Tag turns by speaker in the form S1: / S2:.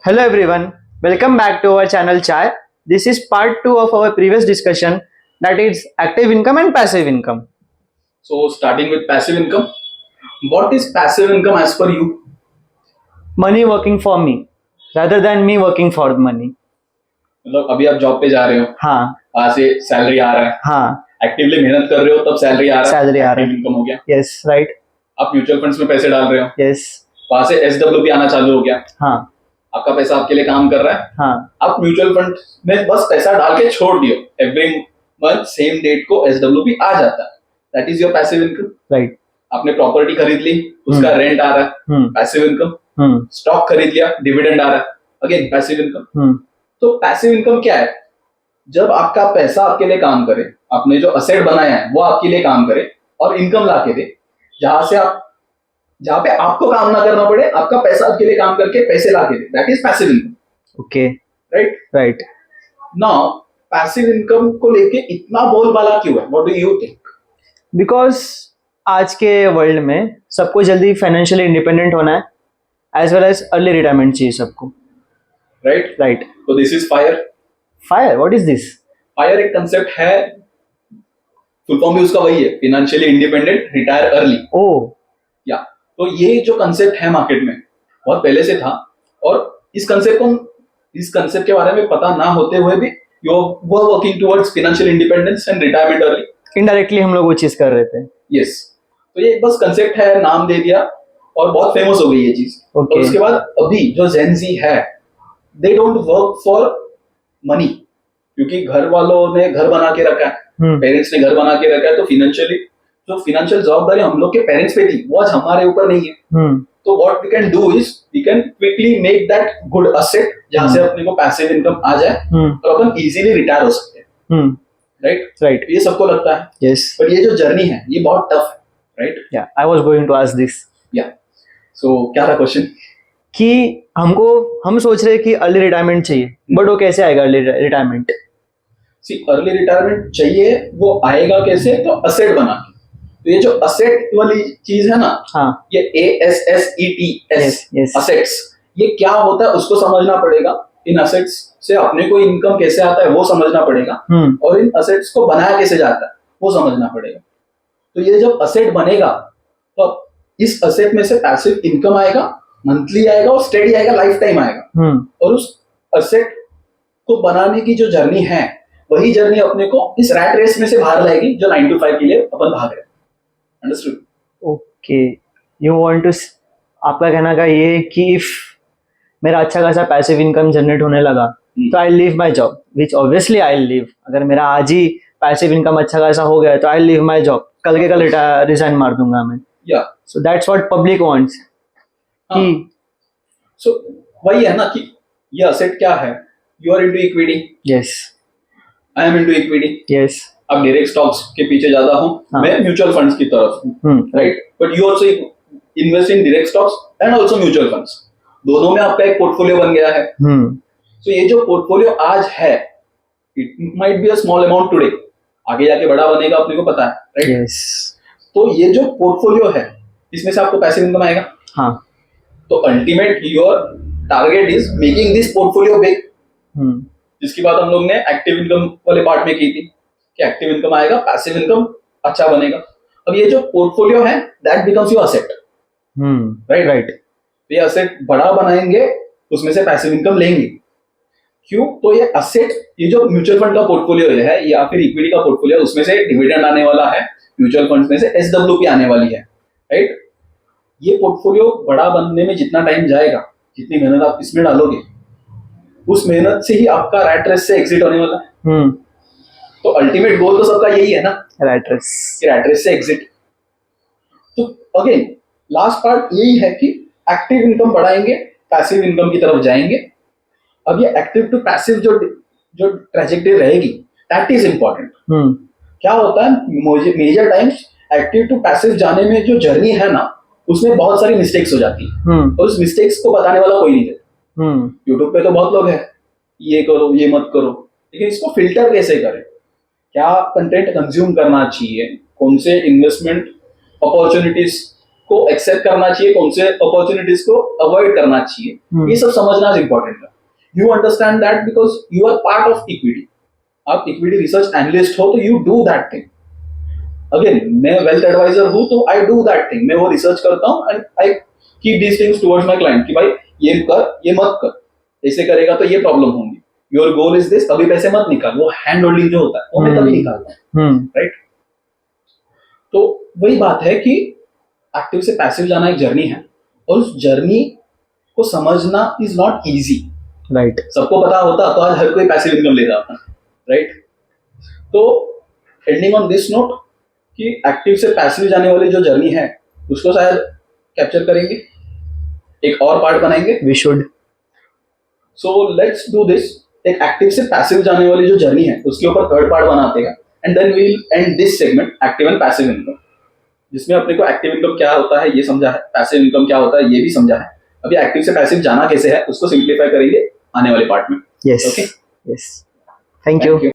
S1: Hello everyone, welcome back to our channel Chai. This is part 2 of our previous discussion, that is active income and passive income.
S2: So, starting with passive income, what is passive income as per you?
S1: Money working for me rather than me working for money.
S2: मतलब अभी आप job पे जा रहे हो,
S1: हाँ
S2: वहां से सैलरी आ रहा है,
S1: हाँ
S2: एक्टिवली मेहनत कर रहे हो तब सैलरी आ रहा है,
S1: Salary आ रहा है।
S2: एक्टिव इनकम हो गया।
S1: यस राइट
S2: आप म्यूचुअल फंड्स में पैसे डाल रहे हो,
S1: यस
S2: वहां से एसडब्ल्यूपी आना चालू हो गया,
S1: हाँ
S2: आपका पैसा आपके लिए काम कर रहा है।
S1: हाँ
S2: आप म्यूचुअल फंड में बस पैसा डाल के छोड़ दियो, एवरी मंथ सेम डेट को एसडब्ल्यूपी आ जाता है, that is your passive income.
S1: Right
S2: आपने प्रॉपर्टी खरीद ली, उसका रेंट आ रहा है, पैसिव इनकम। स्टॉक खरीद लिया, डिविडेंड आ रहा है, अगेन पैसिव इनकम। तो पैसिव इनकम क्या है? जब आपका पैसा आपके लिए काम करे, आपने जो असेट बनाया है वो आपके लिए काम करे और इनकम ला के दे, जहां पे आपको काम ना करना पड़े, आपका पैसा आपके लिए काम करके पैसे ला के दे, that is passive income.
S1: Okay
S2: right
S1: right.
S2: Now passive income को लेके इतना बोलबाला क्यों है? What do you think?
S1: Because आज के वर्ल्ड में सबको जल्दी फाइनेंशियली इंडिपेंडेंट होना है, as well as early retirement चाहिए सबको।
S2: Right
S1: right.
S2: तो this is fire.
S1: Fire, what is this?
S2: Fire एक कंसेप्ट है, फुल फॉर्म भी उसका वही है, financially independent retire early.
S1: Oh
S2: या तो ये जो कंसेप्ट है मार्केट में बहुत पहले से था, और इस कंसेप्ट के बारे में पता ना होते हुए भी you were working towards financial independence and retirement early.
S1: Indirectly हम लोग वो चीज कर रहे थे।
S2: यस, तो ये बस कंसेप्ट है, नाम दे दिया और बहुत फेमस हो गई ये चीज।
S1: Okay.
S2: और उसके बाद अभी जो जेन ज़ी है, they don't work for money, क्योंकि घर वालों ने घर बना के रखा है, पेरेंट्स ने घर बना के रखा है, तो फाइनेंशियल जवाबदारी हम लोग के पेरेंट्स पे थी, वो आज हमारे ऊपर नहीं है। तो what we can do is we can quickly make that good asset, जहां से अपने को पैसिव इनकम आ जाए और अपन इजीली रिटायर हो सकते हैं। Right
S1: right.
S2: ये सबको लगता है,
S1: यस।
S2: पर ये जो जर्नी है ये बहुत टफ है। राइट।
S1: या I was going to ask this.
S2: या सो क्या था क्वेश्चन?
S1: कि हम सोच रहे हैं कि अर्ली रिटायरमेंट चाहिए, बट वो कैसे आएगा अर्ली रिटायरमेंट?
S2: सी, अर्ली रिटायरमेंट चाहिए, वो आएगा कैसे? तो असेट बना के। तो ये जो असेट वाली चीज है ना,
S1: हाँ
S2: ये ASSETS
S1: yes.
S2: असेट्स, ये क्या होता है उसको समझना पड़ेगा। इन असेट्स से अपने को इनकम कैसे आता है वो समझना पड़ेगा, और इन असेट्स को बनाया कैसे जाता है वो समझना पड़ेगा। तो ये जब असेट बनेगा तो इस असेट में से पैसिव इनकम आएगा, मंथली आएगा और स्टेडी आएगा, लाइफ टाइम आएगा। और उस असेट को बनाने की जो जर्नी है, वही जर्नी अपने को इस रैट रेस में से बाहर लाएगी जो 9 to 5 के लिए अपन भाग रहे हैं। Understood?
S1: Okay, you want to, आपका कहना का ये है कि इफ मेरा अच्छा खासा पैसिव इनकम जनरेट होने लगा तो I leave my job, which obviously I leave. अगर मेरा आज ही पैसिव इनकम अच्छा खासा हो गया तो आई लीव माय जॉब, कल के कल रिजाइन मार दूंगा मैं।
S2: या
S1: so that's what public wants. कि
S2: सो वही है ना कि ये असेट क्या है? You are into equity,
S1: yes
S2: I am into equity.
S1: Yes.
S2: अब डायरेक्ट स्टॉक्स के पीछे ज्यादा हूं,
S1: हाँ.
S2: मैं म्यूचुअल फंड्स की तरफ हूं। Right, but you also invest in direct stocks and also mutual funds, दोनों में आपका एक पोर्टफोलियो बन गया है। तो ये जो पोर्टफोलियो आज है, it might be a small amount today, आगे जाके बड़ा बनेगा, अपने को पता है। राइट।
S1: यस।
S2: तो ये जो पोर्टफोलियो है, इसमें से आपको पैसिव इनकम आएगा।
S1: हाँ।
S2: तो ultimate your target is making this portfolio big, जिसकी बात हम लोग ने एक्टिव इनकम वाले पार्ट में की थी कि एक्टिव इनकम आएगा, पैसिव इनकम अच्छा बनेगा। अब ये जो पोर्टफोलियो है, that becomes your asset. Right right. ये असेट बड़ा बनाएंगे, उसमें से पैसिव इनकम लेंगे। क्यों? तो ये असेट, ये जो म्यूचुअल फंड का पोर्टफोलियो है या फिर इक्विटी का पोर्टफोलियो, उसमें से डिविडेंड आने वाला है, म्यूचुअल फंड में से एसडब्ल्यूपी आने वाली है। राइट। ये पोर्टफोलियो बड़ा बनने में जितना टाइम जाएगा, जितनी मेहनत आप इसमें डालोगे, उस मेहनत से ही आपका रैट रेस से एग्जिट होने वाला है। तो अल्टीमेट गोल तो सबका यही है ना, रैट रेस से एग्जिट। तो अगेन लास्ट पार्ट यही है कि एक्टिव इनकम बढ़ाएंगे, पैसिव इनकम की तरफ जाएंगे। अब ये एक्टिव टू पैसिव जो ट्रेजेक्टरी रहेगी, दैट इज इंपॉर्टेंट। क्या होता है, major times active to passive जाने में जो जर्नी है ना, उसमें बहुत सारी मिस्टेक्स हो जाती है, और उस मिस्टेक्स को बताने वाला कोई नहीं है। यूट्यूब पे तो बहुत लोग हैं, ये करो ये मत करो, लेकिन इसको फिल्टर कैसे करें, क्या कंटेंट कंज्यूम करना चाहिए, कौन से इन्वेस्टमेंट अपॉर्चुनिटीज को एक्सेप्ट करना चाहिए, कौन से अपॉर्चुनिटीज को अवॉइड करना चाहिए, ये सब समझना इंपॉर्टेंट है. You understand that because you are part of equity. आप इक्विटी रिसर्च एनालिस्ट हो तो you do that thing. Again मैं वेल्थ एडवाइजर हूं तो आई डू दैट थिंग. मैं वो रिसर्च करता हूं and I keep these things towards my client कि भाई ये कर, ये मत कर, ऐसे करेगा तो ये प्रॉब्लम होंगी. योर गोल इज दिस, अभी पैसे मत निकाल. वो हैंड होल्डिंग जो होता है वो मैं तभी निकालता हूँ, राइट. तो वही बात है कि एक्टिव से पैसिव जाना एक जर्नी है और उस जर्नी को समझना इज नॉट इजी,
S1: राइट.
S2: सबको पता होता तो आज हर कोई पैसिव इनकम ले रहा था, राइट. तो एंडिंग ऑन दिस नोट कि एक्टिव से पैसिव जाने वाली जो जर्नी है उसको शायद कैप्चर करेंगे, एक और पार्ट बनाएंगे.
S1: We should.
S2: So let's do this. एक एक्टिव से पैसिव जाने वाली जो जर्नी है उसके ऊपर थर्ड पार्ट बनाते हैं and then we will end this segment active and passive income, जिसमें अपने को एक्टिव इनकम क्या होता है ये समझा है, पैसिव इनकम क्या होता है ये भी समझा है. अभी एक्टिव से पैसिव जाना कैसे है उसको सिंप्लीफाई करेंगे आने वाले पार्ट में.
S1: Yes.
S2: Okay?
S1: Yes. Thank you.